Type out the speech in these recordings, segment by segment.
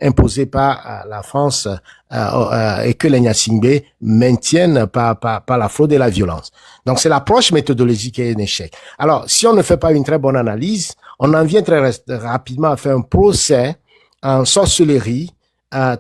imposées par la France et que les Gnassingbé maintiennent par la fraude et la violence. Donc c'est l'approche méthodologique qui est un échec. Alors si on ne fait pas une très bonne analyse, on en vient très rapidement à faire un procès en sorcellerie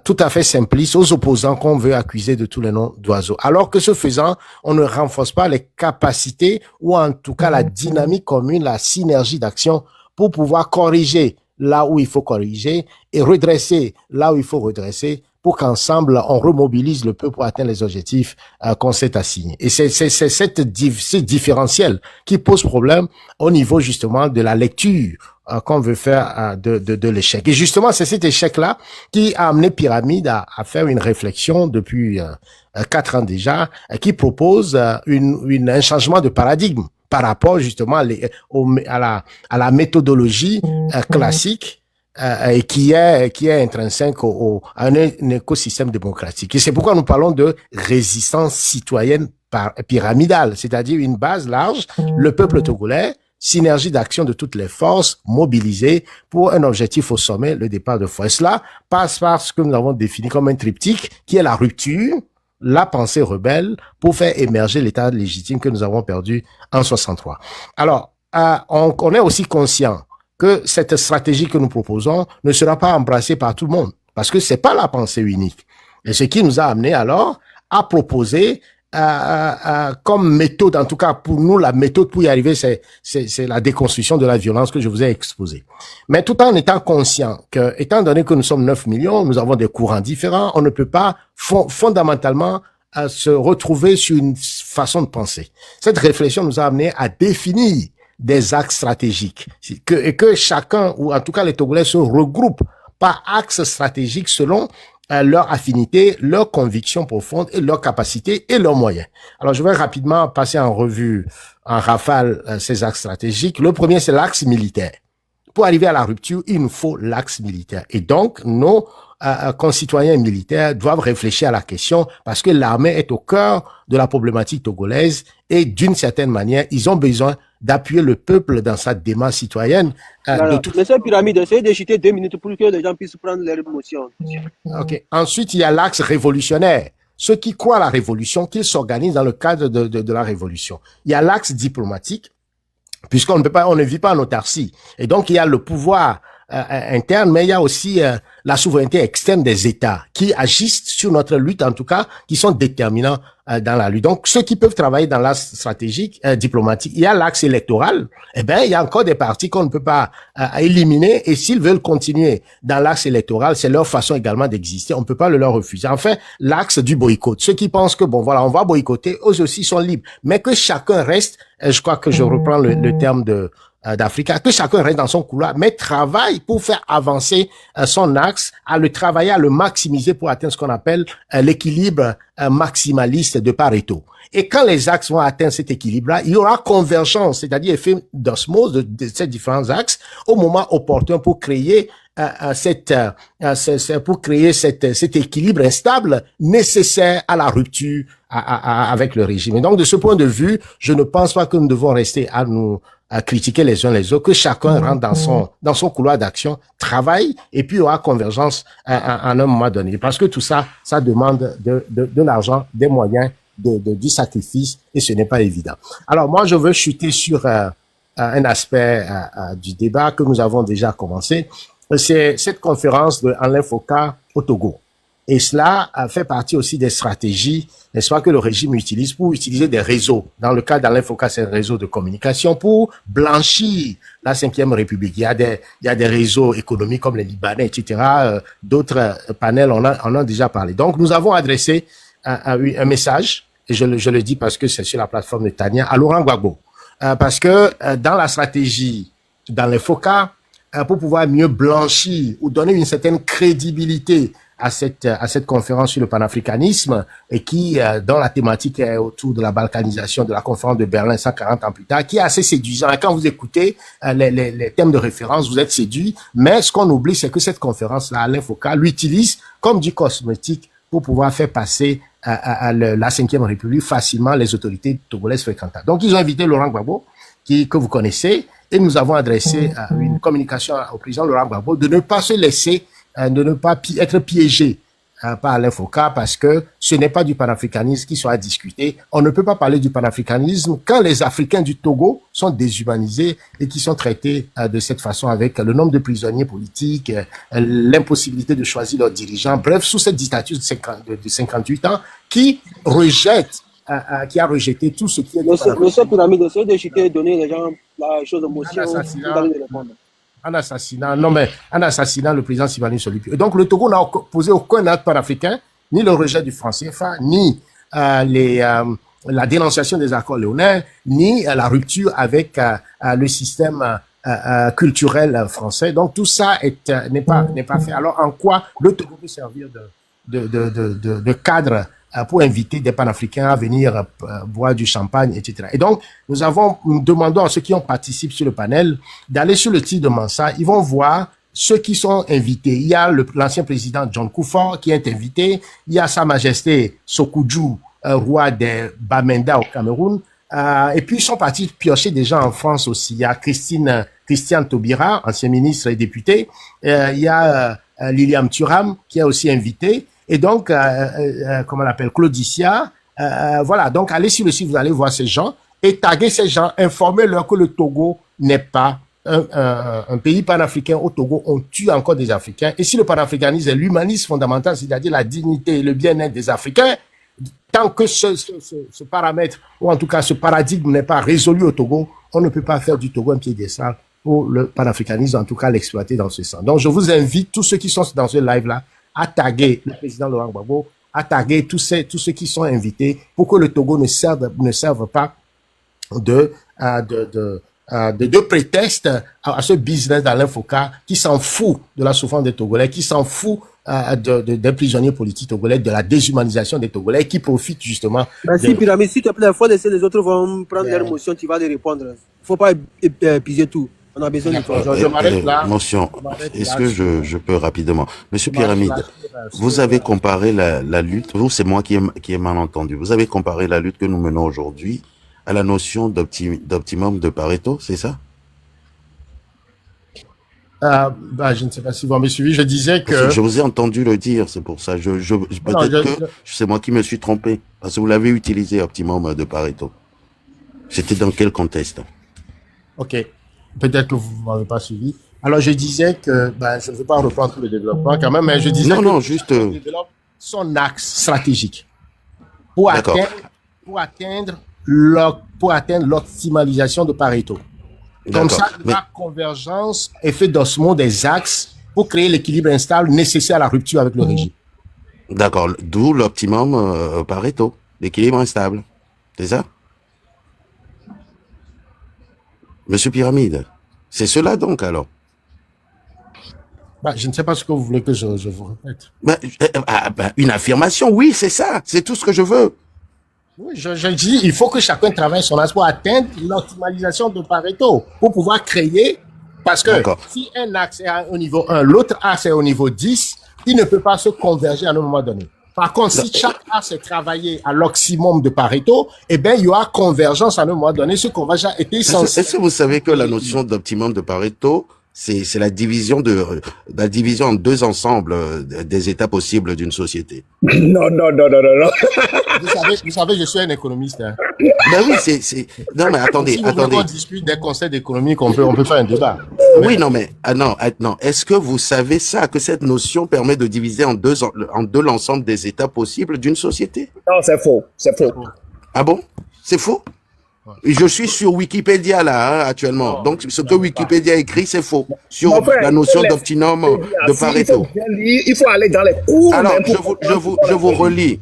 tout à fait simpliste aux opposants qu'on veut accuser de tous les noms d'oiseaux. Alors que ce faisant, on ne renforce pas les capacités ou en tout cas la dynamique commune, la synergie d'action pour pouvoir corriger là où il faut corriger et redresser là où il faut redresser pour qu'ensemble, on remobilise le peuple pour atteindre les objectifs qu'on s'est assignés. Et c'est ce différentiel qui pose problème au niveau justement de la lecture qu'on veut faire de l'échec. Et justement, c'est cet échec-là qui a amené Pyramide à faire une réflexion depuis 4 ans déjà, qui propose un changement de paradigme par rapport justement à la méthodologie classique et qui est intrinsèque à un écosystème démocratique. Et c'est pourquoi nous parlons de résistance citoyenne pyramidale, c'est-à-dire une base large, le peuple togolais, synergie d'action de toutes les forces mobilisées pour un objectif au sommet, le départ de force. Cela passe par ce que nous avons défini comme un triptyque, qui est la rupture, la pensée rebelle, pour faire émerger l'état légitime que nous avons perdu en 63. Alors, on est aussi conscient que cette stratégie que nous proposons ne sera pas embrassée par tout le monde, parce que c'est pas la pensée unique. Et ce qui nous a amené alors à proposer comme méthode, en tout cas pour nous, la méthode pour y arriver, c'est la déconstruction de la violence que je vous ai exposée. Mais tout en étant conscient que, étant donné que nous sommes 9 millions, nous avons des courants différents, on ne peut pas fondamentalement se retrouver sur une façon de penser. Cette réflexion nous a amené à définir des axes stratégiques et que chacun, ou en tout cas les Togolais, se regroupent par axes stratégiques selon leur affinité, leurs convictions profondes et leurs capacités et leurs moyens. Alors, je vais rapidement passer en revue, en rafale, ces axes stratégiques. Le premier, c'est l'axe militaire. Pour arriver à la rupture, il nous faut l'axe militaire. Et donc, nos concitoyens militaires doivent réfléchir à la question parce que l'armée est au cœur de la problématique togolaise et d'une certaine manière, ils ont besoin d'appuyer le peuple dans sa démarche citoyenne. Monsieur Pyramide, essayez de chuter 2 minutes pour que les gens puissent prendre leur émotion. Ok. Ensuite, il y a l'axe révolutionnaire. Ceux qui croient à la révolution, qu'ils s'organisent dans le cadre de la révolution. Il y a l'axe diplomatique, puisqu'on ne peut pas, on ne vit pas en autarcie. Et donc, il y a le pouvoir interne, mais il y a aussi la souveraineté externe des États qui agissent sur notre lutte, en tout cas, qui sont déterminants dans la lutte. Donc, ceux qui peuvent travailler dans l'axe stratégique, diplomatique, il y a l'axe électoral. Eh ben, il y a encore des partis qu'on ne peut pas éliminer. Et s'ils veulent continuer dans l'axe électoral, c'est leur façon également d'exister. On ne peut pas le leur refuser. Enfin, l'axe du boycott. Ceux qui pensent que bon, voilà, on va boycotter, eux aussi sont libres. Mais que chacun reste, je crois que je reprends le terme d'Africa, que chacun reste dans son couloir, mais travaille pour faire avancer son axe, à le travailler, à le maximiser pour atteindre ce qu'on appelle l'équilibre maximaliste de Pareto. Et quand les axes vont atteindre cet équilibre-là, il y aura convergence, c'est-à-dire effet d'osmose de ces différents axes au moment opportun pour créer cet équilibre instable nécessaire à la rupture avec le régime. Et donc, de ce point de vue, je ne pense pas que nous devons rester à critiquer les uns les autres, que chacun rentre dans son couloir d'action, travaille, et puis il y aura convergence à un moment donné. Parce que tout ça, ça demande de l'argent, des moyens, du sacrifice, et ce n'est pas évident. Alors, moi, je veux chuter sur un aspect du débat que nous avons déjà commencé. C'est cette conférence de Alain Foucault au Togo. Et cela fait partie aussi des stratégies, n'est-ce pas, que le régime utilise pour utiliser des réseaux. Dans le cas d'Alain Foucault, c'est un réseau de communication pour blanchir la Cinquième République. Il y a des réseaux économiques comme les Libanais, etc. D'autres panels, on en a déjà parlé. Donc, nous avons adressé un message, et je le dis parce que c'est sur la plateforme de Tania, à Laurent Gbagbo. Parce que dans la stratégie d'Alain Foucault, pour pouvoir mieux blanchir ou donner une certaine crédibilité à cette conférence sur le panafricanisme et qui, dont la thématique est autour de la balkanisation de la conférence de Berlin 140 ans plus tard, qui est assez séduisant. Et quand vous écoutez les thèmes de référence, vous êtes séduit. Mais ce qu'on oublie, c'est que cette conférence-là, Alain Foucault l'utilise comme du cosmétique pour pouvoir faire passer la Cinquième République facilement les autorités togolaises fréquentables. Donc, ils ont invité Laurent Gbagbo, que vous connaissez, et nous avons adressé une communication au président Laurent Gbagbo de ne pas se laisser de ne pas être piégé par Alain Foka parce que ce n'est pas du panafricanisme qui sera discuté. On ne peut pas parler du panafricanisme quand les Africains du Togo sont déshumanisés et qui sont traités de cette façon avec le nombre de prisonniers politiques, l'impossibilité de choisir leurs dirigeants. Bref, sous cette dictature de 58 ans qui rejette qui a rejeté tout ce qui est... Monsieur Pyramide, essayez de chuter et donner les gens la chose de motion. Un assassinat, non mais un assassinat, le président Sylvain Solupi. Et donc le Togo n'a posé aucun acte panafricain, ni le rejet du franc CFA, ni la dénonciation des accords léonins, ni la rupture avec le système culturel français. Donc tout ça n'est pas fait. Alors en quoi le Togo peut servir de cadre pour inviter des panafricains à venir boire du champagne, etc. Et donc, nous demandons à ceux qui ont participé sur le panel d'aller sur le site de Mansa. Ils vont voir ceux qui sont invités. Il y a l'ancien président John Kufuor qui est invité. Il y a Sa Majesté Sokudju, roi des Bamenda au Cameroun. Et puis, ils sont partis piocher des gens en France aussi. Il y a Christiane Taubira, ancien ministre et député. Il y a Liliane Thuram qui est aussi invité. Et donc, comment on l'appelle, Claudicia, voilà. Donc, allez sur le site, vous allez voir ces gens et taguer ces gens, informez-leur que le Togo n'est pas un pays panafricain. Au Togo, on tue encore des Africains. Et si le panafricanisme est l'humanisme fondamental, c'est-à-dire la dignité et le bien-être des Africains, tant que ce paramètre, ou en tout cas ce paradigme n'est pas résolu au Togo, on ne peut pas faire du Togo un piédestal pour le panafricanisme, en tout cas l'exploiter dans ce sens. Donc, je vous invite, tous ceux qui sont dans ce live-là, à taguer le président Laurent Gbagbo, à taguer tous ceux qui sont invités pour que le Togo ne serve pas de prétexte à ce business d'Alain Foka qui s'en fout de la souffrance des Togolais, qui s'en fout des prisonniers politiques togolais, de la déshumanisation des Togolais, qui profite justement... Merci Pyramide, s'il te plaît, la fois laisser les autres vont prendre leur motion, tu vas les répondre. Il ne faut pas épuiser tout. On a besoin de toi. Je m'arrête là. Mention. Est-ce que je peux rapidement? Monsieur Pyramide, vous avez comparé la lutte, vous, c'est moi qui ai mal entendu. Vous avez comparé la lutte que nous menons aujourd'hui à la notion d'optimum de Pareto, c'est ça? Je ne sais pas si vous m'avez suivi, je disais que... Je vous ai entendu le dire, c'est pour ça. Peut-être que c'est moi qui me suis trompé, parce que vous l'avez utilisé, optimum de Pareto. C'était dans quel contexte? Ok. Peut-être que vous ne m'avez pas suivi. Alors, je disais que, je ne veux pas reprendre tout le développement quand même, mais je disais juste développe son axe stratégique pour atteindre l'optimalisation de Pareto. Comme ça, la convergence, effet d'osmose des axes pour créer l'équilibre instable nécessaire à la rupture avec le régime. D'accord. D'où l'optimum Pareto, l'équilibre instable. C'est ça? Monsieur Pyramide, c'est cela donc alors? Je ne sais pas ce que vous voulez que je vous répète. Une affirmation, oui, c'est ça, c'est tout ce que je veux. Oui, je dis, il faut que chacun travaille son axe pour atteindre l'optimalisation de Pareto, pour pouvoir créer, parce que si un axe est au niveau 1, l'autre axe est au niveau 10, il ne peut pas se converger à un moment donné. Par contre, si chaque axe est travaillé à l'optimum de Pareto, il y aura convergence à un moment donné. Ce convergence est essentiel. Est-ce que vous savez que la notion d'optimum de Pareto, c'est la division en deux ensembles des états possibles d'une société? Non. Vous savez, je suis un économiste. Hein. Oui, non, mais attendez. Si on discute des conseils d'économie, on peut faire un débat. Oui, non. Est-ce que vous savez ça, que cette notion permet de diviser en deux l'ensemble des états possibles d'une société? Non, c'est faux. Ah bon? C'est faux? Je suis sur Wikipédia là, actuellement. Donc, ce que Wikipédia écrit, c'est faux. Sur la notion d'optimum de Pareto. Il faut aller dans les cours. Alors, je vous relis.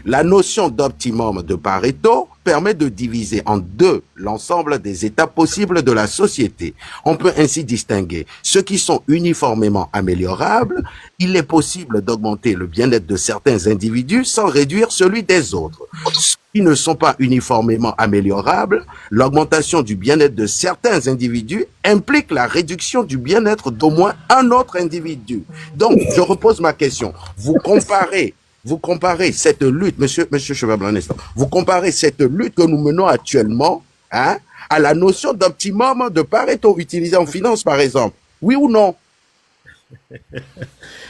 La notion d'optimum de Pareto permet de diviser en deux l'ensemble des états possibles de la société. On peut ainsi distinguer ceux qui sont uniformément améliorables. Il est possible d'augmenter le bien-être de certains individus sans réduire celui des autres. Ceux qui ne sont pas uniformément améliorables, l'augmentation du bien-être de certains individus implique la réduction du bien-être d'au moins un autre individu. Donc, je repose ma question. Vous comparez cette lutte, monsieur Cheval, un instant, vous comparez cette lutte que nous menons actuellement, à la notion d'optimum de Pareto utilisée en finance, par exemple. Oui ou non?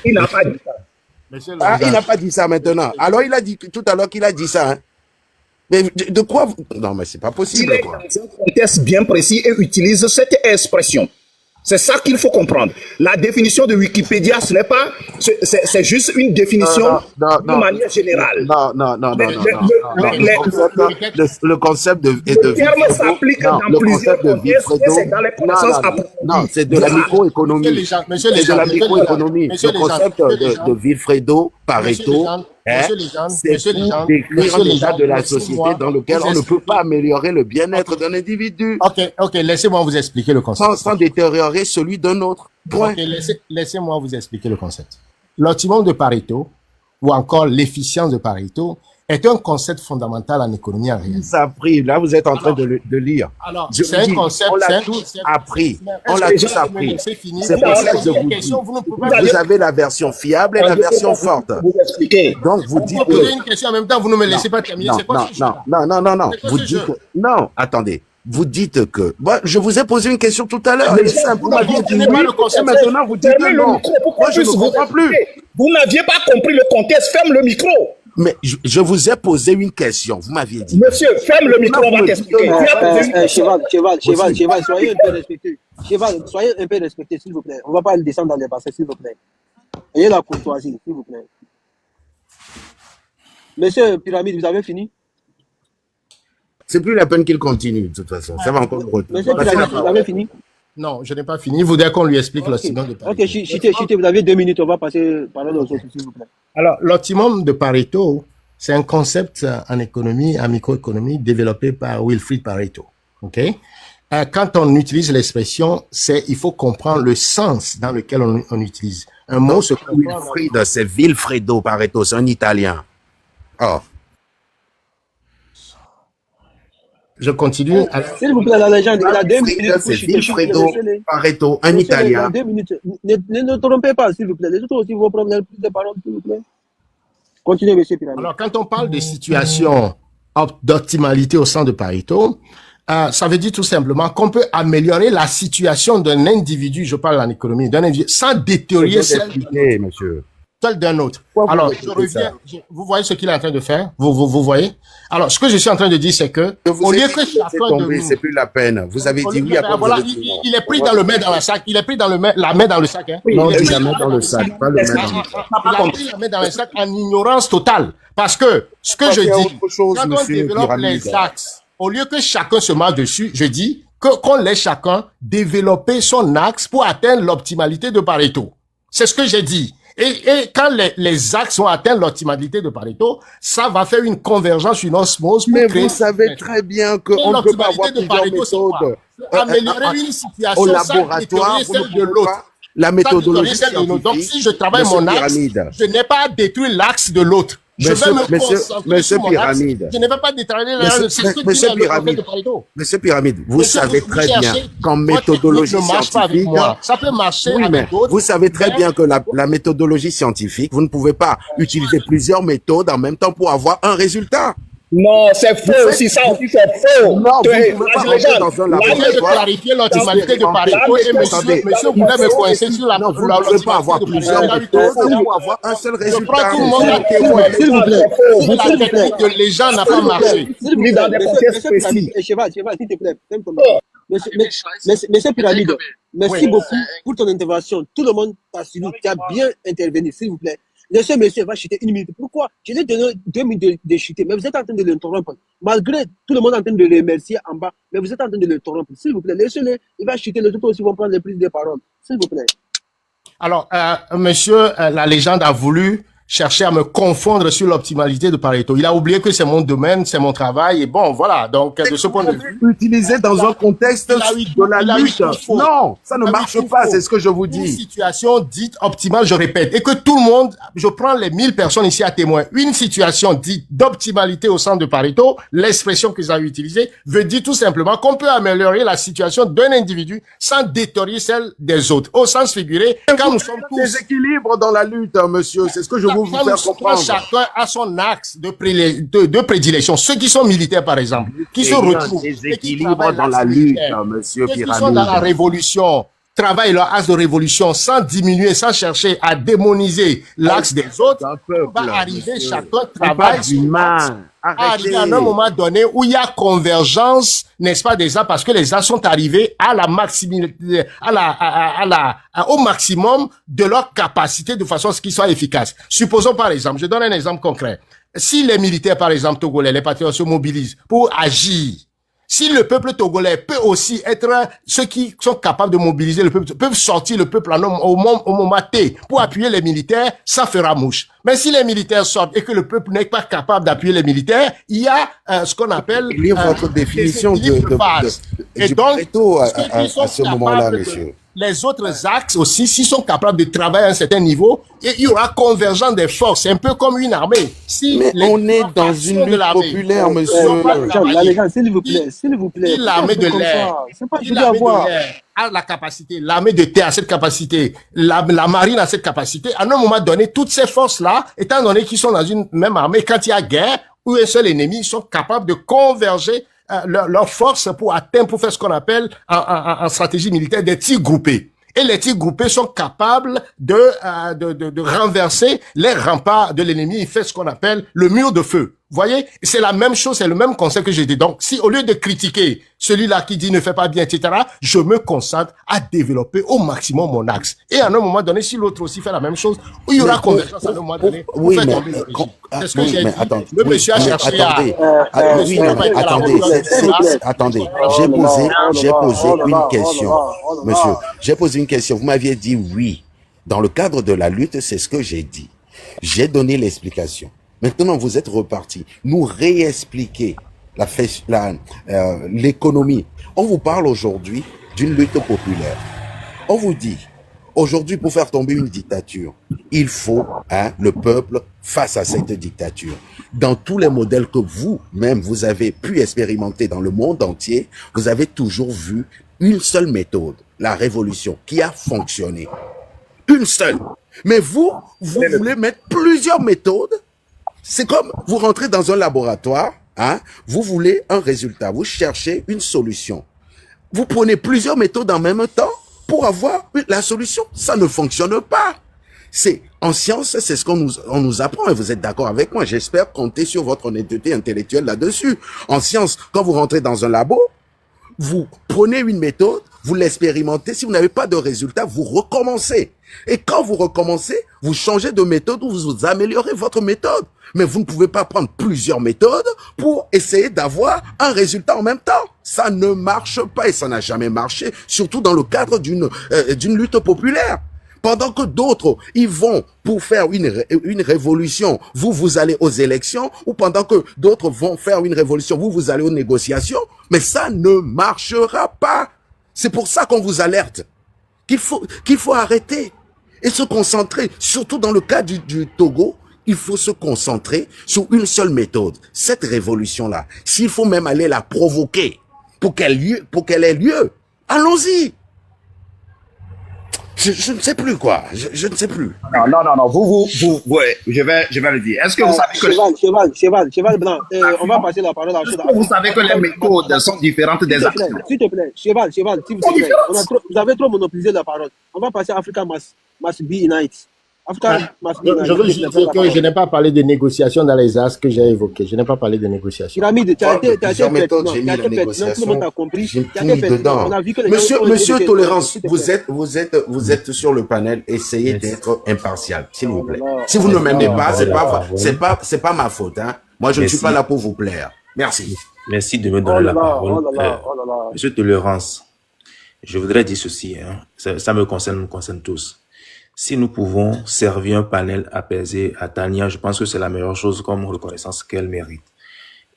Il n'a pas dit ça. Monsieur Ah, il Lozane, n'a pas dit ça maintenant. Alors, il a dit tout à l'heure qu'il a dit ça. Hein. Mais de quoi vous... Non, mais c'est pas Il possible, est quoi. dans un contexte bien précis et utilise cette expression. C'est ça qu'il faut comprendre. La définition de Wikipédia, ce n'est pas, c'est juste une définition de manière générale. Non. Le concept de Le terme s'applique dans plusieurs contextes et c'est dans les connaissances approfondies. Non, c'est de la microéconomie. Monsieur C'est de la Legendre, microéconomie. Monsieur Le concept Legendre, de Vilfredo, Pareto, Monsieur Legendre, c'est Monsieur pour Legendre, décrire Monsieur un état Legendre, de la laissez-moi société dans lequel vous on ne peut expliquer. pas améliorer le bien-être d'un individu Ok, laissez-moi vous expliquer le concept. sans détériorer celui d'un autre. Point. Ok, laissez-moi vous expliquer le concept. L'optimum de Pareto, ou encore l'efficience de Pareto, est un concept fondamental en économie en réalité. Ça a pris. Là, vous êtes en train de lire. Alors, Je c'est vous un dis, concept. on c'est l'a un tous concept. appris. Est-ce On l'a que tous vous me appris. laissez finir? C'est pour ça que je Une vous question, dis. vous ne pouvez pas Vous avez la version fiable et la version forte. Vous expliquez. Donc, vous Vous dites me posez que... une question en même temps, vous ne me laissez pas terminer. Non, C'est quoi non, ce jeu-là? non. C'est quoi Vous ce dites jeu? que... Non, attendez. Vous dites que... Bon, je vous ai posé une question tout à l'heure. Elle est simple. Vous m'aviez dit comprenez pas oui, le concept. et maintenant vous dites que Fermez le non. micro pour qu'on Moi, je ne puisse vous comprends plus. expliquer. Vous n'aviez pas compris le contexte, ferme le micro. Mais je vous ai posé une question. Vous m'aviez dit. Monsieur, ferme le micro, on va t'expliquer. Tu as posé une question. Cheval, soyez un peu respecté. Cheval, soyez un peu respecté, s'il vous plaît. On ne va pas le descendre dans les bassins, s'il vous plaît. Ayez la courtoisie, s'il vous plaît. Monsieur Pyramide, vous avez fini? C'est plus la peine qu'il continue, de toute façon. Ça va encore me retenir. Monsieur Pyramide, vous avez fini? Non, je n'ai pas fini. Il voudrait qu'on lui explique Ok, l'optimum de Pareto. ok, Chité, vous avez 2 minutes. On va passer par là aux autres, s'il vous plaît. Alors, l'optimum de Pareto, c'est un concept en économie, en microéconomie, développé par Wilfried Pareto. OK? Quand on utilise l'expression, il faut comprendre le sens dans lequel on utilise. Un mot se comprend. Wilfried, c'est Vilfredo Pareto, c'est un Italien. Oh. Je continue. S'il vous plaît, la légende, il a 2 minutes. Wilfried, pour c'est Chité. Vilfredo Pareto, un Monsieur, il a Italien. 2 minutes. Ne trompez pas, s'il vous plaît. Les autres aussi vont prendre plus de paroles, s'il vous plaît. Continuez, monsieur Pyramide. Alors, quand on parle de situation d'optimalité au sein de Pareto, ça veut dire tout simplement qu'on peut améliorer la situation d'un individu, je parle en économie, d'un individu, sans détériorer Monsieur. celle d'un autre. Pourquoi vous Alors, répétez je reviens. Vous voyez ce qu'il est en train de faire? Vous voyez? Alors, ce que je suis en train de dire, c'est que, au lieu que chacun de nous... C'est plus la peine. Vous avez dit oui, après voilà, vous avez dit non. il est pris dans le main dans le sac. Il est pris dans la main dans le sac. Hein. Non, Il est dit pris la main dans le sac, pas le main dans le sac. Il a pris la main dans le sac en ignorance totale. Parce que, ce que je qu'il y a dis, autre chose, quand on monsieur développe Pyramide. les axes, au lieu que chacun se marche dessus, je dis qu'on laisse chacun développer son axe pour atteindre l'optimalité de Pareto. C'est ce que j'ai dit. Et quand les axes ont atteint l'optimalité de Pareto, ça va faire une convergence, une osmose pour Mais créer... vous savez très bien qu'on ne peut pas avoir L'optimalité de plusieurs Pareto, c'est méthodes. quoi? Améliorer une situation Au sans laboratoire, détruire vous ne celle de pouvez l'autre. pas. La méthodologie Sans détruire celle de l'autre. Donc, si scientifique, je travaille monsieur mon axe, Pyramide. je n'ai pas à détruire l'axe de l'autre. Je vais me concentrer sur mon Pyramide. axe. Je ne vais pas détruire Monsieur- l'axe. C'est ce que monsieur dit le Pyramide. prophète de Pareto. Monsieur Pyramide, vous Monsieur, savez vous très bien cherchez- qu'en votre méthodologie technique ne marche pas avec scientifique, moi. Ça peut marcher oui, mais avec d'autres. vous savez très mais- bien que la méthodologie scientifique, vous ne pouvez pas utiliser plusieurs méthodes en même temps pour avoir un résultat. Non, c'est faux aussi, ça aussi c'est faux. Non, vous ne pouvez pas rentrer dans un Je viens de laboratoire. clarifier l'optimalité de Pareto et Attendez. monsieur voulait me coincer sur la Non, vous ne pouvez pas avoir plusieurs méthodes pour avoir un seul Je résultat. prends tout le monde à témoin. S'il vous plaît. Si la technique de les gens n'a pas marché. S'il vous Oui, dans plaît, des monsieur contextes Pyramide, précis. Cheval, s'il te plaît, ferme ton micro. Monsieur Pyramide, merci beaucoup pour ton intervention. Tout le monde t'a suivi, tu as bien intervenu, s'il vous plaît. Laissez monsieur va chuter 1 minute. Pourquoi? Je lui ai donné 2 minutes de chuter, mais vous êtes en train de l'interrompre. Malgré tout le monde est en train de le remercier en bas, mais vous êtes en train de l'interrompre. S'il vous plaît, laissez-le, il va chuter, les autres aussi vont prendre les prises de parole. S'il vous plaît. Alors, monsieur, la légende a voulu chercher à me confondre sur l'optimalité de Pareto. Il a oublié que c'est mon domaine, c'est mon travail, et bon, voilà. Donc, de ce point de vue, Utilisé dans un contexte Il a eu- de la il a eu lutte. tout faux. Non, ça ne Il a eu marche tout pas, faux. c'est ce que je vous une dis. situation dite optimale, je répète, et que tout le monde, je prends les 1000 personnes ici à témoin, une situation dite d'optimalité au centre de Pareto, l'expression qu'ils ont utilisée, veut dire tout simplement qu'on peut améliorer la situation d'un individu sans détériorer celle des autres. Au sens figuré, quand nous sommes tous... Déséquilibre dans la lutte, hein, monsieur, c'est ce que je veux vous Quand faire nous- comprendre. chacun a son axe de prédilection. Ceux qui sont militaires, par exemple, qui se Il y a un retrouvent et qui déséquilibre travaillent dans l'axe la lutte, militaire. hein, monsieur Ceux qui sont dans la Pyramide. révolution travaillent leur axe de révolution sans diminuer, sans chercher à démoniser l'axe des autres, on va arriver, chacun travaille sur l'axe, arriver à un moment donné où il y a convergence, n'est-ce pas, des arts, parce que les arts sont arrivés à la au maximum de leur capacité de façon à ce qu'ils soient efficaces. Supposons par exemple, je donne un exemple concret. Si les militaires, par exemple, togolais, les patriotes se mobilisent pour agir, si le peuple togolais peut aussi être ceux qui sont capables de mobiliser le peuple, peuvent sortir le peuple au moment T pour appuyer les militaires, ça fera mouche. Mais si les militaires sortent et que le peuple n'est pas capable d'appuyer les militaires, il y a ce qu'on appelle votre définition et du donc, préto à ce moment-là, monsieur. Les autres axes aussi, s'ils sont capables de travailler à un certain niveau, et il y aura convergence des forces. C'est un peu comme une armée. Mais on est dans une lutte populaire, monsieur. Les gens, s'il vous plaît. Si l'armée de l'air, a la capacité, l'armée de terre a cette capacité, la marine a cette capacité, à un moment donné, toutes ces forces-là, étant donné qu'ils sont dans une même armée, quand il y a guerre, ou un seul ennemi, ils sont capables de converger leur force pour atteindre, pour faire ce qu'on appelle en stratégie militaire des tirs groupés. Et les tirs groupés sont capables de renverser les remparts de l'ennemi. Il fait ce qu'on appelle le mur de feu. Vous voyez, c'est la même chose, c'est le même concept que j'ai dit. Donc, si au lieu de critiquer celui-là qui dit ne fait pas bien, etc., je me concentre à développer au maximum mon axe. Et à un moment donné, si l'autre aussi fait la même chose, il y aura convergence à un moment donné. Oui, mais attendez. Le monsieur a cherché attendez. J'ai posé une question, monsieur. J'ai posé une question. Vous m'aviez dit oui. Dans le cadre de la lutte, c'est ce que j'ai dit. J'ai donné l'explication. Maintenant, vous êtes reparti. Nous réexpliquer l'économie. On vous parle aujourd'hui d'une lutte populaire. On vous dit, aujourd'hui, pour faire tomber une dictature, il faut le peuple face à cette dictature. Dans tous les modèles que vous-même, vous avez pu expérimenter dans le monde entier, vous avez toujours vu une seule méthode, la révolution, qui a fonctionné. Une seule. Mais vous voulez mettre plusieurs méthodes. C'est comme vous rentrez dans un laboratoire, vous voulez un résultat, vous cherchez une solution. Vous prenez plusieurs méthodes en même temps pour avoir la solution. Ça ne fonctionne pas. En science, c'est ce qu'on nous apprend et vous êtes d'accord avec moi. J'espère compter sur votre honnêteté intellectuelle là-dessus. En science, quand vous rentrez dans un labo, vous prenez une méthode, vous l'expérimentez. Si vous n'avez pas de résultat, vous recommencez. Et quand vous recommencez, vous changez de méthode ou vous améliorez votre méthode. Mais vous ne pouvez pas prendre plusieurs méthodes pour essayer d'avoir un résultat en même temps. Ça ne marche pas et ça n'a jamais marché, surtout dans le cadre d'une lutte populaire. Pendant que d'autres, ils vont pour faire une révolution, vous allez aux élections, ou pendant que d'autres vont faire une révolution, vous allez aux négociations. Mais ça ne marchera pas. C'est pour ça qu'on vous alerte. Qu'il faut arrêter et se concentrer, surtout dans le cas du Togo. Il faut se concentrer sur une seule méthode, cette révolution-là. S'il faut même aller la provoquer pour qu'elle ait lieu, allons-y. Je ne sais plus quoi. Je ne sais plus. Non. Vous, ouais, je vais le dire. Est-ce que vous savez que cheval blanc. On va passer la parole à Cheval. Vous savez que les méthodes sont différentes des actions. S'il te plaît, cheval, s'il vous plaît. Vous avez trop monopolisé la parole. On va passer à Africa must be unite. Je veux juste dire que je n'ai pas parlé de négociations dans les axes que j'ai évoqués. Je n'ai pas parlé de négociations. Pyramide, tu as été méthodes, j'ai mis la négociation. Tout le monde a compris. J'ai tout mis dedans. Monsieur Tolérance, vous êtes sur le panel. Essayez d'être impartial, s'il vous plaît. Si vous ne m'aimez pas, c'est pas ma faute. Moi, je ne suis pas là pour vous plaire. Merci. Merci de me donner la parole. Monsieur Tolérance, je voudrais dire ceci. Ça me concerne tous. Si nous pouvons servir un panel apaisé à Tania, je pense que c'est la meilleure chose comme reconnaissance qu'elle mérite.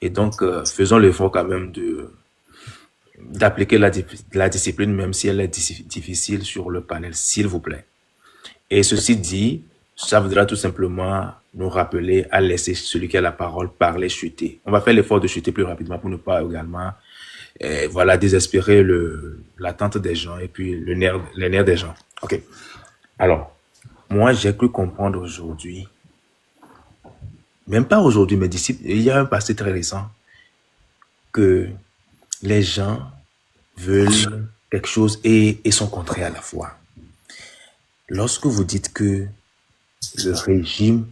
Et donc, faisons l'effort quand même d'appliquer la discipline, même si elle est difficile sur le panel, s'il vous plaît. Et ceci dit, ça voudra tout simplement nous rappeler à laisser celui qui a la parole parler, chuter. On va faire l'effort de chuter plus rapidement pour ne pas également désespérer l'attente des gens et puis les nerfs des gens. OK. Alors, moi, j'ai cru comprendre aujourd'hui, même pas aujourd'hui, mais il y a un passé très récent, que les gens veulent quelque chose et son contraire à la fois. Lorsque vous dites que le régime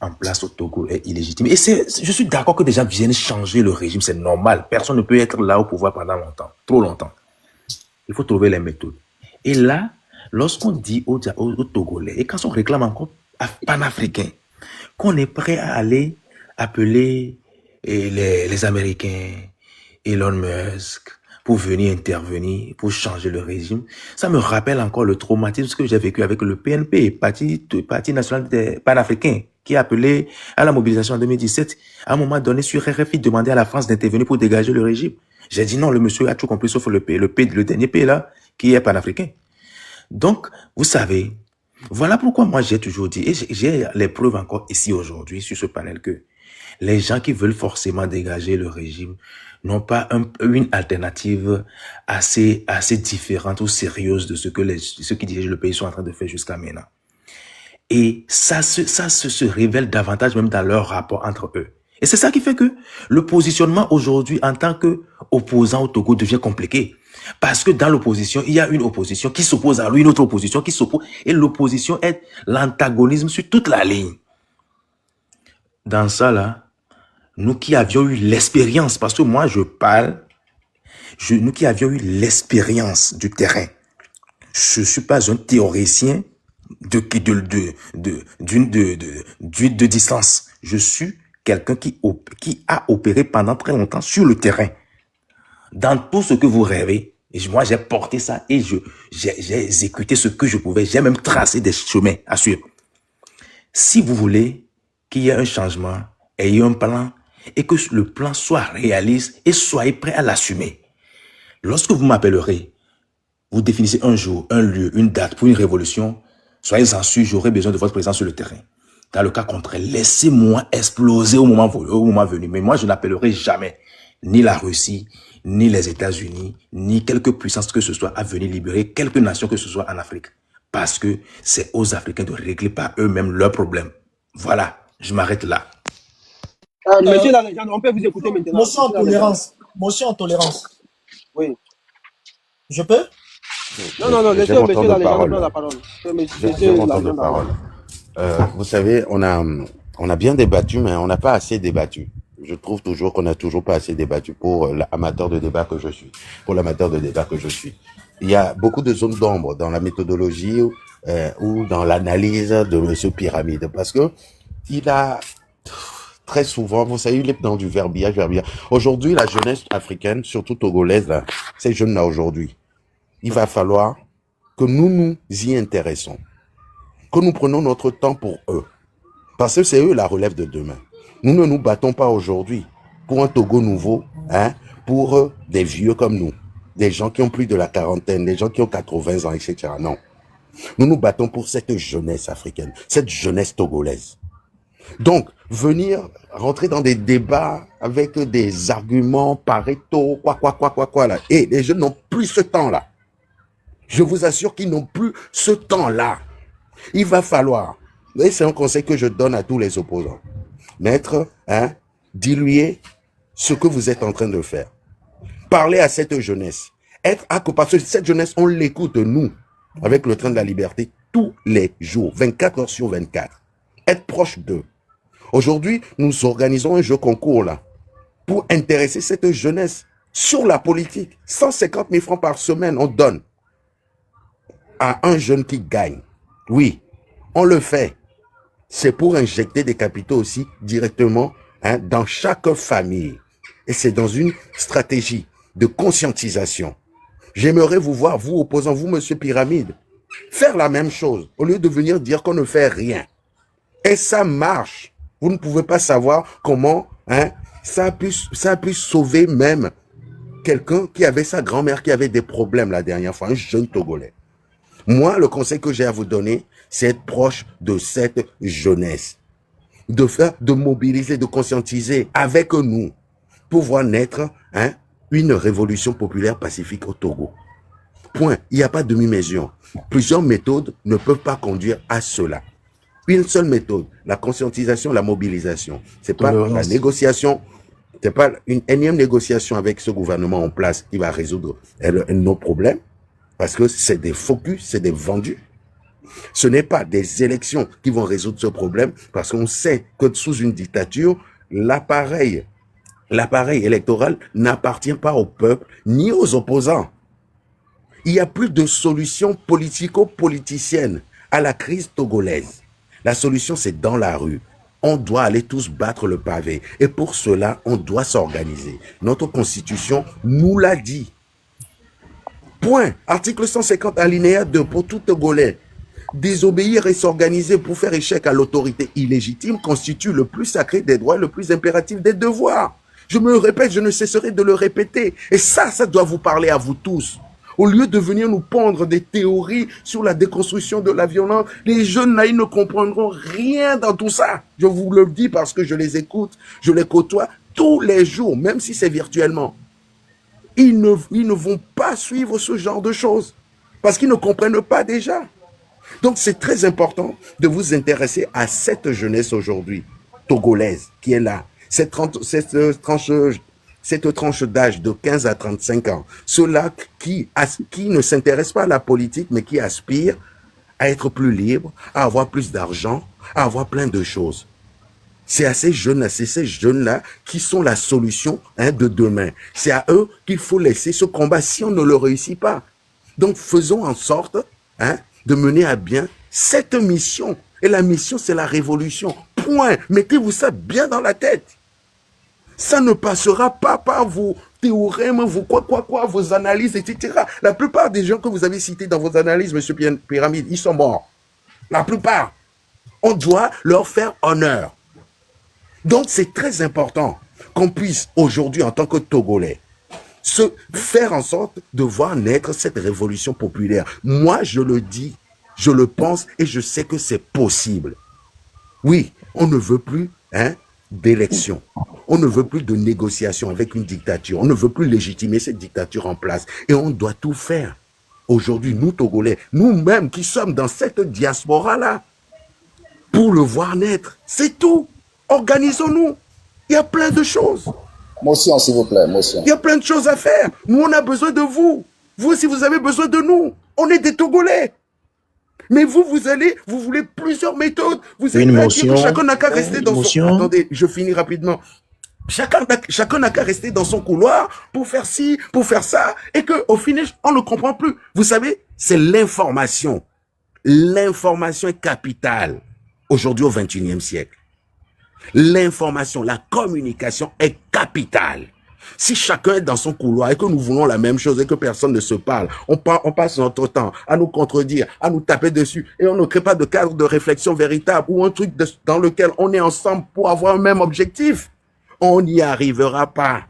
en place au Togo est illégitime, et je suis d'accord que des gens viennent changer le régime, c'est normal. Personne ne peut être là au pouvoir pendant longtemps, trop longtemps. Il faut trouver les méthodes. Et là, lorsqu'on dit aux Togolais, et quand on réclame encore panafricain, qu'on est prêt à aller appeler les Américains, Elon Musk, pour venir intervenir, pour changer le régime, ça me rappelle encore le traumatisme que j'ai vécu avec le PNP, Parti national des panafricains, qui a appelé à la mobilisation en 2017. À un moment donné, sur RFI, demandait à la France d'intervenir pour dégager le régime. J'ai dit non, le monsieur a tout compris, sauf le dernier pays là, qui est panafricain. Donc, vous savez, voilà pourquoi moi j'ai toujours dit, et j'ai les preuves encore ici aujourd'hui sur ce panel, que les gens qui veulent forcément dégager le régime n'ont pas une alternative assez différente ou sérieuse de ce que ceux qui dirigent le pays sont en train de faire jusqu'à maintenant. Et ça se révèle davantage même dans leur rapport entre eux. Et c'est ça qui fait que le positionnement aujourd'hui en tant qu'opposant au Togo devient compliqué. Parce que dans l'opposition, il y a une opposition qui s'oppose à lui, une autre opposition qui s'oppose. Et l'opposition est l'antagonisme sur toute la ligne. Dans ça, là, nous qui avions eu l'expérience, parce que moi je parle, nous qui avions eu l'expérience du terrain, je ne suis pas un théoricien de distance. Je suis quelqu'un qui a opéré pendant très longtemps sur le terrain. Dans tout ce que vous rêvez, et moi j'ai porté ça et j'ai exécuté ce que je pouvais. J'ai même tracé des chemins à suivre. Si vous voulez qu'il y ait un changement, ayez un plan et que le plan soit réaliste et soyez prêts à l'assumer. Lorsque vous m'appellerez, vous définissez un jour, un lieu, une date pour une révolution, soyez-en sûrs, j'aurai besoin de votre présence sur le terrain. Dans le cas contraire, laissez-moi exploser au moment venu. Mais moi, je n'appellerai jamais ni la Russie, ni les États-Unis, ni quelque puissance que ce soit à venir libérer quelque nation que ce soit en Afrique. Parce que c'est aux Africains de régler par eux-mêmes leurs problèmes. Voilà, je m'arrête là. Monsieur Laléjean, on peut vous écouter maintenant. Motion en tolérance. Motion en tolérance. Oui. Je peux? Non, laissez monsieur Laléjean prendre la parole. J'ai mon temps de parole. Vous savez, on a bien débattu, mais on n'a pas assez débattu. Je trouve toujours qu'on n'a toujours pas assez débattu pour l'amateur de débat que je suis. Il y a beaucoup de zones d'ombre dans la méthodologie ou dans l'analyse de Monsieur Pyramide, parce que il a très souvent, vous savez, il est dans du verbiage. Aujourd'hui, la jeunesse africaine, surtout togolaise, là, ces jeunes-là aujourd'hui, il va falloir que nous nous y intéressons, que nous prenons notre temps pour eux, parce que c'est eux la relève de demain. Nous ne nous battons pas aujourd'hui pour un Togo nouveau, pour des vieux comme nous, des gens qui ont plus de la quarantaine, des gens qui ont 80 ans, etc. Non. Nous nous battons pour cette jeunesse africaine, cette jeunesse togolaise. Donc, venir rentrer dans des débats avec des arguments Pareto, quoi, là. Et les jeunes n'ont plus ce temps-là. Je vous assure qu'ils n'ont plus ce temps-là. Il va falloir, et c'est un conseil que je donne à tous les opposants, diluer ce que vous êtes en train de faire. Parler à cette jeunesse. Parce que cette jeunesse, on l'écoute, nous, avec le train de la liberté, tous les jours, 24 heures sur 24. Être proche d'eux. Aujourd'hui, nous organisons un jeu concours, là, pour intéresser cette jeunesse sur la politique. 150 000 francs par semaine, on donne à un jeune qui gagne. Oui, on le fait. C'est pour injecter des capitaux aussi directement dans chaque famille. Et c'est dans une stratégie de conscientisation. J'aimerais vous voir, vous opposants, vous, Monsieur Pyramide, faire la même chose, au lieu de venir dire qu'on ne fait rien. Et ça marche. Vous ne pouvez pas savoir comment ça a pu sauver même quelqu'un qui avait sa grand-mère qui avait des problèmes la dernière fois, un jeune Togolais. Moi, le conseil que j'ai à vous donner, c'est être proche de cette jeunesse. De mobiliser, de conscientiser avec nous pour voir naître une révolution populaire pacifique au Togo. Point. Il n'y a pas de demi-mesure. Plusieurs méthodes ne peuvent pas conduire à cela. Une seule méthode, la conscientisation, la mobilisation. C'est pas la négociation, c'est pas une énième négociation avec ce gouvernement en place qui va résoudre nos problèmes. Parce que c'est des focus, c'est des vendus. Ce n'est pas des élections qui vont résoudre ce problème, parce qu'on sait que sous une dictature, l'appareil électoral n'appartient pas au peuple ni aux opposants. Il n'y a plus de solution politico-politicienne à la crise togolaise. La solution, c'est dans la rue. On doit aller tous battre le pavé. Et pour cela, on doit s'organiser. Notre constitution nous l'a dit. Point. Article 150, alinéa 2, pour tout Togolais. Désobéir et s'organiser pour faire échec à l'autorité illégitime constitue le plus sacré des droits et le plus impératif des devoirs. Je me le répète, je ne cesserai de le répéter. Et ça doit vous parler à vous tous. Au lieu de venir nous pondre des théories sur la déconstruction de la violence, les jeunes là, ils ne comprendront rien dans tout ça. Je vous le dis parce que je les écoute, je les côtoie tous les jours, même si c'est virtuellement. Ils ne vont pas suivre ce genre de choses parce qu'ils ne comprennent pas déjà. Donc, c'est très important de vous intéresser à cette jeunesse aujourd'hui, togolaise, qui est là. Cette tranche d'âge de 15 à 35 ans. Ceux-là qui ne s'intéressent pas à la politique, mais qui aspirent à être plus libres, à avoir plus d'argent, à avoir plein de choses. C'est à ces jeunes-là qui sont la solution de demain. C'est à eux qu'il faut laisser ce combat si on ne le réussit pas. Donc, faisons en sorte de mener à bien cette mission. Et la mission, c'est la révolution. Point. Mettez-vous ça bien dans la tête. Ça ne passera pas par vos théorèmes, vos vos analyses, etc. La plupart des gens que vous avez cités dans vos analyses, monsieur Pyramide, ils sont morts. La plupart. On doit leur faire honneur. Donc, c'est très important qu'on puisse aujourd'hui, en tant que Togolais, se faire en sorte de voir naître cette révolution populaire. Moi, je le dis, je le pense et je sais que c'est possible. Oui, on ne veut plus d'élection. On ne veut plus de négociation avec une dictature. On ne veut plus légitimer cette dictature en place. Et on doit tout faire. Aujourd'hui, nous, Togolais, nous-mêmes qui sommes dans cette diaspora-là, pour le voir naître. C'est tout. Organisons-nous. Il y a plein de choses. Motion, s'il vous plaît, motion. Il y a plein de choses à faire. Nous, on a besoin de vous. Vous aussi, vous avez besoin de nous. On est des Togolais. Mais vous voulez plusieurs méthodes. Vous allez dire que chacun n'a qu'à rester dans son... Attendez, je finis rapidement. Chacun n'a qu'à rester dans son couloir pour faire ci, pour faire ça, et qu'au finish, on ne comprend plus. Vous savez, c'est l'information. L'information est capitale aujourd'hui au XXIe siècle. L'information, la communication est capitale. Si chacun est dans son couloir et que nous voulons la même chose et que personne ne se parle, on passe notre temps à nous contredire, à nous taper dessus et on ne crée pas de cadre de réflexion véritable ou un truc dans lequel on est ensemble pour avoir un même objectif. On n'y arrivera pas.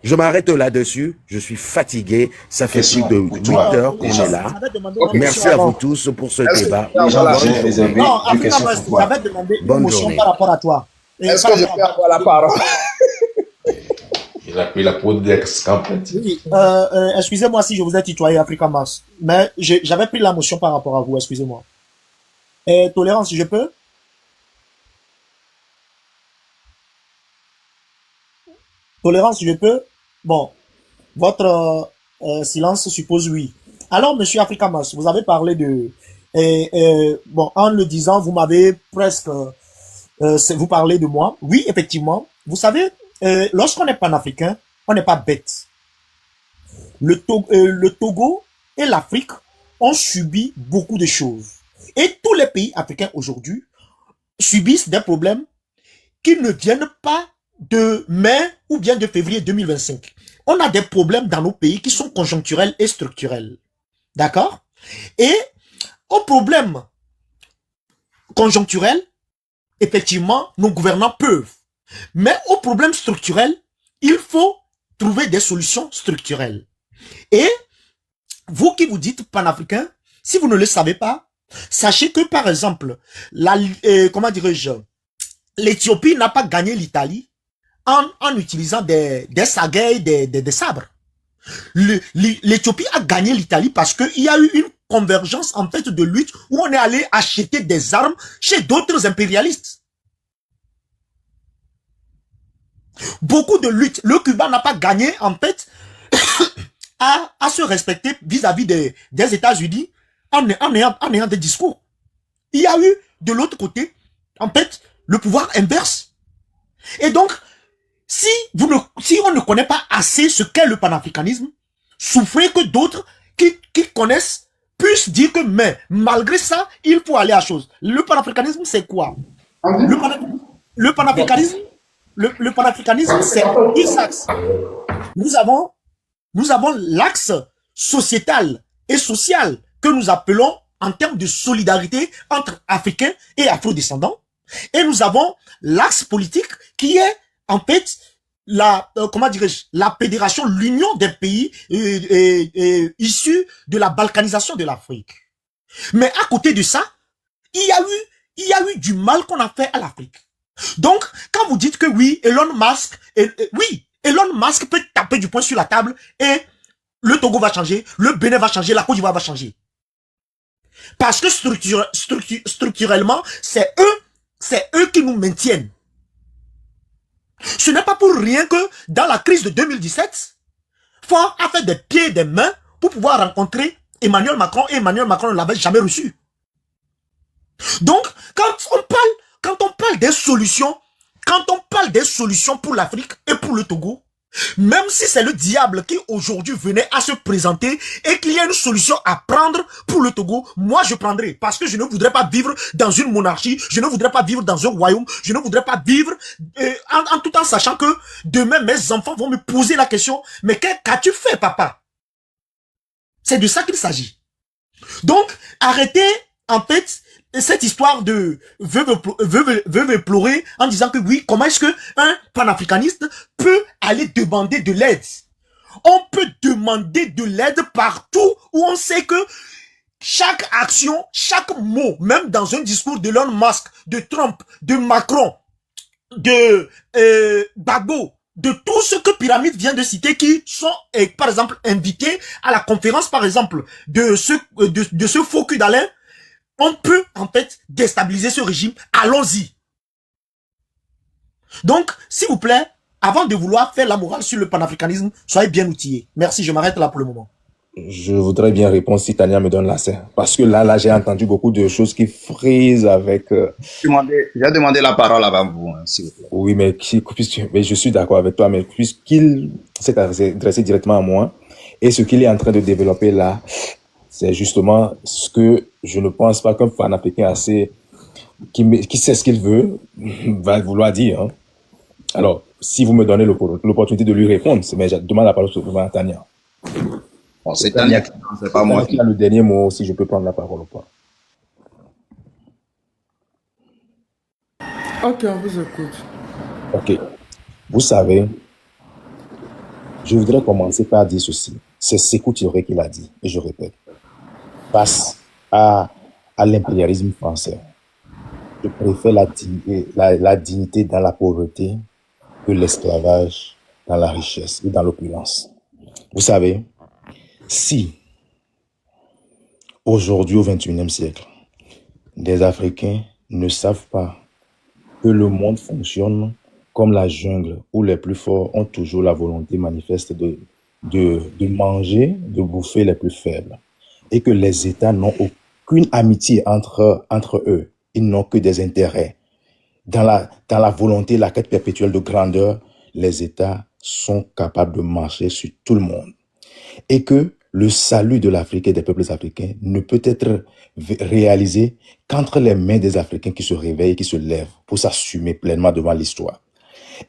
Je m'arrête là-dessus. Je suis fatigué. Ça fait plus de 8 heures qu'on est là. Merci à vous tous pour ce débat. Non, j'avais demandé une motion par rapport à toi. Est-ce que je peux avoir la parole? Il a pris la peau d'ex-campette. Oui, excusez-moi si je vous ai tutoyé, Africa Mars. Mais j'avais pris la motion par rapport à vous, excusez-moi. Tolérance, si je peux? Tolérance, si je peux? Bon, votre silence suppose oui. Alors, monsieur Africa Mars, vous avez parlé de... bon, en le disant, vous m'avez presque... vous parlez de moi. Oui, effectivement. Vous savez, lorsqu'on est panafricain, on n'est pas bête. Le Togo et l'Afrique ont subi beaucoup de choses. Et tous les pays africains aujourd'hui subissent des problèmes qui ne viennent pas de mai ou bien de février 2025. On a des problèmes dans nos pays qui sont conjoncturels et structurels. D'accord? Et aux problèmes conjoncturels, effectivement, nos gouvernants peuvent. Mais aux problèmes structurels, il faut trouver des solutions structurelles. Et vous qui vous dites panafricain, si vous ne le savez pas, sachez que par exemple, comment dirais-je, l'Éthiopie n'a pas gagné l'Italie en utilisant des sagailles, des sabres. L'Éthiopie a gagné l'Italie parce qu'il y a eu une convergence en fait de lutte où on est allé acheter des armes chez d'autres impérialistes. Beaucoup de luttes. Le Cuba n'a pas gagné en fait à se respecter vis-à-vis des États-Unis en ayant des discours. Il y a eu de l'autre côté, en fait, le pouvoir inverse. Et donc, si on ne connaît pas assez ce qu'est le panafricanisme, souffrez que d'autres qui connaissent puissent dire que, mais malgré ça, il faut aller à chose. Le panafricanisme, c'est quoi? Le panafricanisme, le panafricanisme, c'est deux axes. Nous avons l'axe sociétal et social que nous appelons en termes de solidarité entre Africains et Afro-descendants. Et nous avons l'axe politique qui est, en fait, comment dirais-je, la fédération, l'union des pays issus de la balkanisation de l'Afrique. Mais à côté de ça, il y a eu du mal qu'on a fait à l'Afrique. Donc, quand vous dites que oui, Elon Musk peut taper du poing sur la table et le Togo va changer, le Bénin va changer, la Côte d'Ivoire va changer. Parce que structurellement, c'est eux qui nous maintiennent. Ce n'est pas pour rien que dans la crise de 2017, Faure a fait des pieds et des mains pour pouvoir rencontrer Emmanuel Macron et Emmanuel Macron ne l'avait jamais reçu. Donc, quand on parle des solutions, pour l'Afrique et pour le Togo, même si c'est le diable qui aujourd'hui venait à se présenter et qu'il y a une solution à prendre pour le Togo, moi je prendrai. Parce que je ne voudrais pas vivre dans une monarchie, je ne voudrais pas vivre dans un royaume, je ne voudrais pas vivre tout en sachant que demain mes enfants vont me poser la question, mais qu'as-tu fait papa? C'est de ça qu'il s'agit. Donc, arrêtez en fait cette histoire de veuve pleurer en disant que oui, comment est-ce que un panafricaniste peut aller demander de l'aide? On peut demander de l'aide partout où on sait que chaque action, chaque mot, même dans un discours de Elon Musk, de Trump, de Macron, de Gbagbo, de tout ce que Pyramide vient de citer, qui sont, par exemple, invités à la conférence, par exemple, de ce faux cul d'Alain, on peut, en fait, déstabiliser ce régime. Allons-y. Donc, s'il vous plaît, avant de vouloir faire la morale sur le panafricanisme, soyez bien outillés. Merci, je m'arrête là pour le moment. Je voudrais bien répondre si Tania me donne la scène. Parce que là, j'ai entendu beaucoup de choses qui frisent avec... J'ai demandé la parole avant vous, hein, s'il vous plaît. Oui, mais je suis d'accord avec toi, mais puisqu'il s'est adressé directement à moi, et ce qu'il est en train de développer là, c'est justement ce que je ne pense pas qu'un panafricain assez qui sait ce qu'il veut va vouloir dire. Hein. Alors, si vous me donnez l'opportunité de lui répondre, mais je demande la parole à Tania. Bon, c'est Tania qui c'est pas moi qui a le dernier mot, si je peux prendre la parole ou pas. Ok, on vous écoute. Ok. Vous savez, je voudrais commencer par dire ceci. C'est Sékou Touré qui l'a dit, et je répète. Face à l'impérialisme français, je préfère la dignité dans la pauvreté que l'esclavage dans la richesse et dans l'opulence. Vous savez, si aujourd'hui au XXIe siècle, des Africains ne savent pas que le monde fonctionne comme la jungle où les plus forts ont toujours la volonté manifeste de manger, de bouffer les plus faibles, et que les États n'ont aucune amitié entre eux, ils n'ont que des intérêts. Dans la volonté, la quête perpétuelle de grandeur, les États sont capables de marcher sur tout le monde. Et que le salut de l'Afrique et des peuples africains ne peut être réalisé qu'entre les mains des Africains qui se réveillent et qui se lèvent pour s'assumer pleinement devant l'histoire.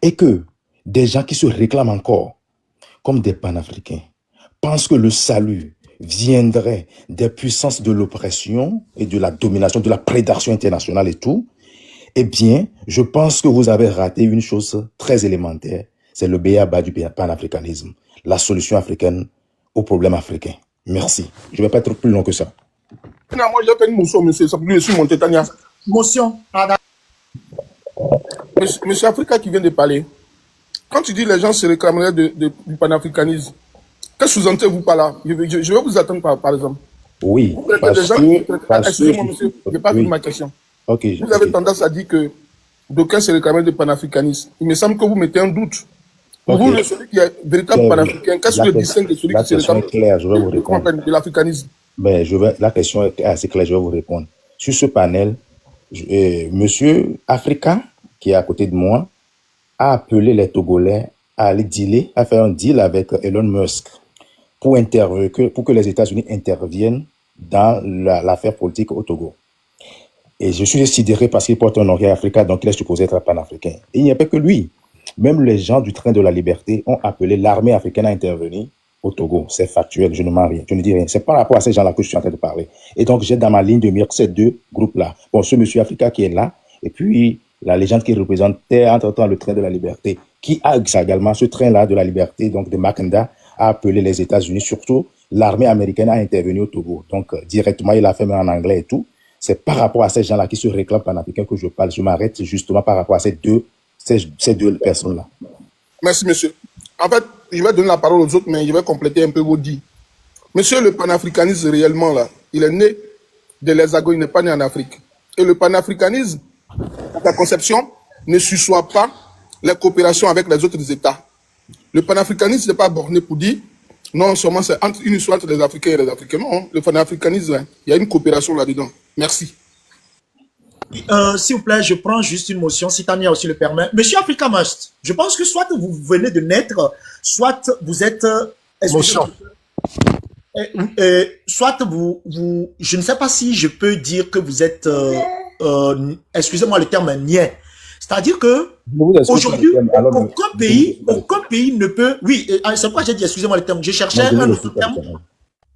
Et que des gens qui se réclament encore comme des panafricains pensent que le salut viendrait des puissances de l'oppression et de la domination, de la prédation internationale et tout, eh bien, je pense que vous avez raté une chose très élémentaire, c'est le b.a.-ba du panafricanisme, la solution africaine aux problèmes africains. Merci. Je ne vais pas être plus long que ça. Non, moi, j'ai fait une motion, monsieur. Ça peut sur mon tétania. Motion. Monsieur Africa qui vient de parler. Quand tu dis les gens se réclameraient du panafricanisme, qu'est-ce que vous entendez-vous par là? Je vais vous attendre par exemple. Oui. Excusez-moi, monsieur, je n'ai pas fini ma question. Okay, vous avez tendance à dire que d'aucuns se réclamaient du panafricanisme. Il me semble que vous mettez un doute. Pour Ok. vous, celui qui est véritable panafricain, qu'est-ce La que question, distingue de celui la qui se question réclame est claire, je vais vous répondre. de l'africanisme? Ben, la question est assez claire, je vais vous répondre. Sur ce panel, Monsieur Africa, qui est à côté de moi, a appelé les Togolais à aller dealer, à faire un deal avec Elon Musk pour que les États-Unis interviennent dans l'affaire politique au Togo. Et je suis sidéré parce qu'il porte un nom Africa, donc il est supposé être panafricain. Et il n'y a pas que lui. Même les gens du train de la liberté ont appelé l'armée africaine à intervenir au Togo. C'est factuel, je ne mens rien, je ne dis rien. C'est par rapport à ces gens-là que je suis en train de parler. Et donc, j'ai dans ma ligne de mire ces deux groupes-là. Bon, ce monsieur Africa qui est là, et puis la légende qui représentait entre-temps le train de la liberté, qui a également ce train-là de la liberté, donc de Makanda, a appelé les États-Unis, surtout l'armée américaine a intervenu au Togo. Donc, directement, il a fait même en anglais et tout. C'est par rapport à ces gens-là qui se réclament panafricains que je parle. Je m'arrête justement par rapport à ces deux personnes-là. Merci, monsieur. En fait, je vais donner la parole aux autres, mais je vais compléter un peu vos dits. Monsieur, le panafricanisme, réellement, là, il est né de l'Hexagone, il n'est pas né en Afrique. Et le panafricanisme, la conception, ne sussoit pas les coopérations avec les autres États. Le panafricanisme n'est pas borné pour dire, non seulement c'est une histoire entre les Africains et les Africains. Non, le panafricanisme, il y a une coopération là-dedans. Merci. S'il vous plaît, je prends juste une motion, si Tania aussi le permet. Monsieur Africa Must, je pense que soit vous venez de naître, soit vous êtes... Motion. Soit je ne sais pas si je peux dire que vous êtes, excusez-moi le terme, niais. C'est-à-dire que aujourd'hui, aucun pays ne peut... Oui, c'est pourquoi j'ai dit, excusez-moi le terme, je cherchais un autre terme.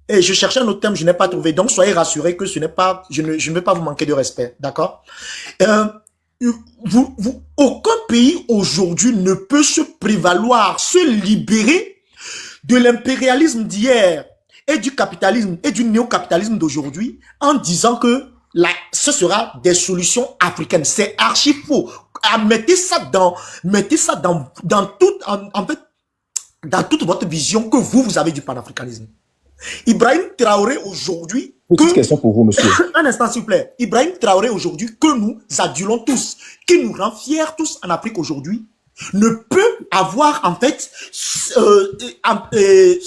Et je cherchais un autre terme, je n'ai pas trouvé. Donc, soyez rassurés que ce n'est pas, je ne vais pas vous manquer de respect. D'accord? Aucun pays aujourd'hui ne peut se prévaloir, se libérer de l'impérialisme d'hier et du capitalisme et du néocapitalisme d'aujourd'hui en disant que ce sera des solutions africaines. C'est archi faux. Mettez ça dans toute, en fait, dans toute votre vision que vous avez du panafricanisme. Ibrahim Traoré aujourd'hui... Petite question pour vous, monsieur. Un instant, s'il vous plaît. Ibrahim Traoré aujourd'hui, que nous adulons tous, qui nous rend fiers tous en Afrique aujourd'hui, ne peut avoir en fait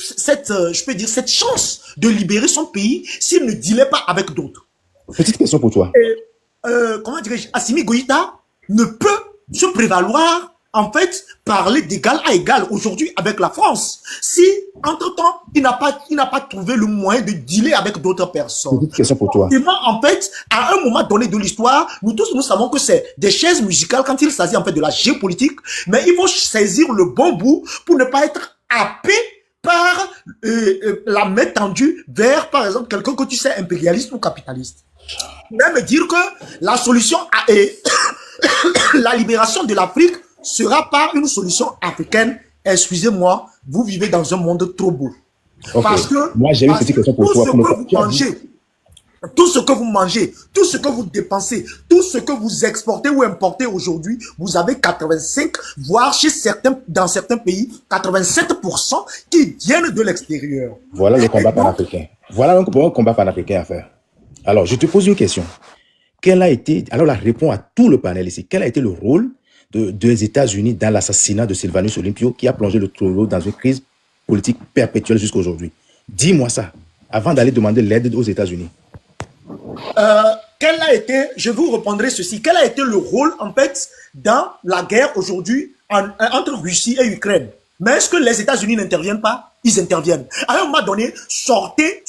cette chance de libérer son pays s'il ne dealait pas avec d'autres. Petite question pour toi. Comment dirais-je, Assimi Goïta ne peut se prévaloir en fait, parler d'égal à égal aujourd'hui avec la France. Si, entre-temps, il n'a pas trouvé le moyen de dealer avec d'autres personnes. Petite question pour toi. En fait, à un moment donné de l'histoire, nous tous, nous savons que c'est des chaises musicales quand il s'agit en fait de la géopolitique, mais il faut saisir le bon bout pour ne pas être happé par la main tendue vers, par exemple, quelqu'un que tu sais impérialiste ou capitaliste. Même dire que la solution est la libération de l'Afrique sera pas une solution africaine. Excusez-moi, vous vivez dans un monde trop beau. Okay. Parce que moi, j'ai une petite question pour toi. Tout ce que vous mangez, tout ce que vous dépensez, tout ce que vous exportez ou importez aujourd'hui, vous avez 85, voire dans certains pays, 87% qui viennent de l'extérieur. Voilà le combat panafricain. Voilà un combat panafricain à faire. Alors, je te pose une question. Quel a été, alors la réponse à tout le panel ici, quel a été le rôle des États-Unis dans l'assassinat de Sylvanus Olympio qui a plongé le Togo dans une crise politique perpétuelle jusqu'à aujourd'hui? Dis-moi ça, avant d'aller demander l'aide aux États-Unis. Quel a été, je vous répondrai ceci, quel a été le rôle en fait dans la guerre aujourd'hui entre Russie et Ukraine? Mais est-ce que les États-Unis n'interviennent pas? Ils interviennent. À un moment donné, sortez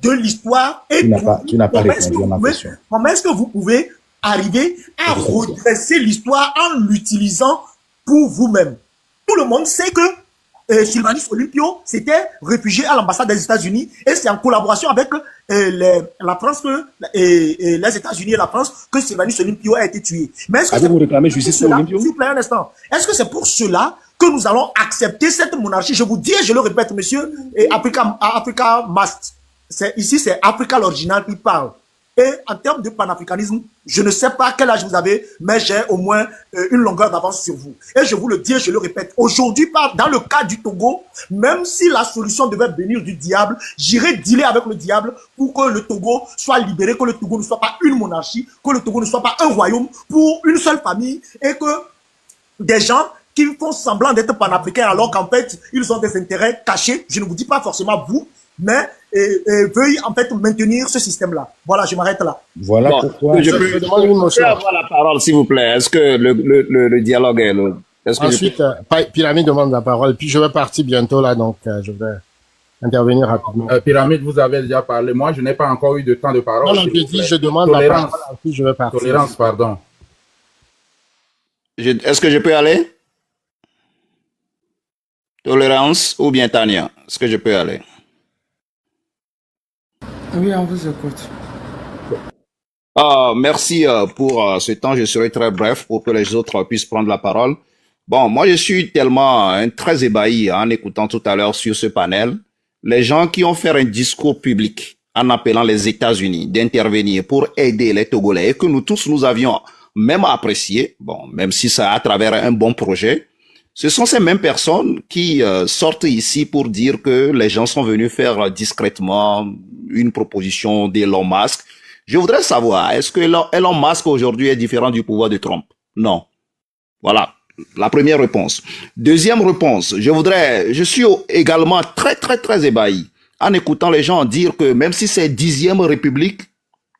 de l'histoire et tu n'as pas répondu à ma question. Comment est-ce que vous pouvez arriver à redresser l'histoire en l'utilisant pour vous-même? Tout le monde sait que Sylvanus Olympio s'était réfugié à l'ambassade des États-Unis et c'est en collaboration avec la France et les États-Unis et la France que Sylvanus Olympio a été tué. Mais est-ce que avez-vous réclamé justice pour Olympio? S'il vous plaît, un instant. Est-ce que c'est pour cela que nous allons accepter cette monarchie? Je vous dis et je le répète, monsieur, Africa Must. Ici, c'est Africa l'original qui parle. Et en termes de panafricanisme, je ne sais pas quel âge vous avez, mais j'ai au moins une longueur d'avance sur vous. Et je vous le dis et je le répète. Aujourd'hui, dans le cas du Togo, même si la solution devait venir du diable, j'irai dealer avec le diable pour que le Togo soit libéré, que le Togo ne soit pas une monarchie, que le Togo ne soit pas un royaume pour une seule famille et que des gens qui font semblant d'être panafricains alors qu'en fait, ils ont des intérêts cachés. Je ne vous dis pas forcément vous, mais veuillent en fait maintenir ce système-là. Voilà, je m'arrête là. Voilà Bon, pourquoi. je peux avoir la parole, s'il vous plaît. Est-ce que le dialogue est... Est-ce que Ensuite, Pyramide demande la parole. Puis je vais partir bientôt là, donc je vais intervenir rapidement. Pyramide, vous avez déjà parlé. Moi, je n'ai pas encore eu de temps de parole. Non, non, je dis, je demande la parole. Ensuite, je vais partir. Tolérance, pardon. Est-ce que je peux aller? Tolérance ou bien Tania? Est-ce que je peux aller? Oui, on vous écoute. Merci pour ce temps. Je serai très bref pour que les autres puissent prendre la parole. Bon, moi, je suis tellement très ébahi en écoutant tout à l'heure sur ce panel. Les gens qui ont fait un discours public en appelant les États-Unis d'intervenir pour aider les Togolais et que nous tous, nous avions même apprécié, bon, même si c'est à travers un bon projet, ce sont ces mêmes personnes qui sortent ici pour dire que les gens sont venus faire discrètement une proposition d'Elon Musk. Je voudrais savoir, est-ce que Elon Musk aujourd'hui est différent du pouvoir de Trump? Non. Voilà. La première réponse. Deuxième réponse, je suis également très ébahi en écoutant les gens dire que même si c'est 10e République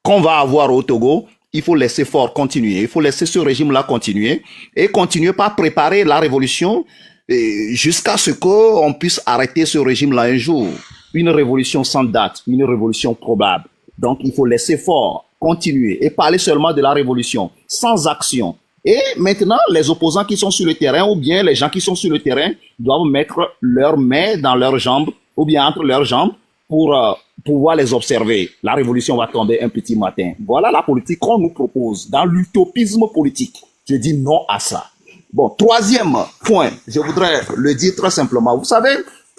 qu'on va avoir au Togo, il faut laisser fort continuer. Il faut laisser ce régime-là continuer et continuer par préparer la révolution jusqu'à ce qu'on puisse arrêter ce régime-là un jour. Une révolution sans date, une révolution probable. Donc, il faut laisser fort continuer et parler seulement de la révolution sans action. Et maintenant, les opposants qui sont sur le terrain ou bien les gens qui sont sur le terrain doivent mettre leurs mains dans leurs jambes ou bien entre leurs jambes pour pouvoir les observer. La révolution va tomber un petit matin. Voilà la politique qu'on nous propose dans l'utopisme politique. Je dis non à ça. Bon, troisième point, je voudrais le dire très simplement. Vous savez,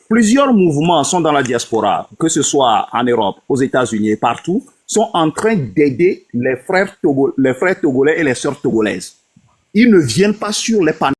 plusieurs mouvements sont dans la diaspora, que ce soit en Europe, aux États-Unis et partout, sont en train d'aider les frères togolais et les sœurs togolaises. Ils ne viennent pas sur les panneaux.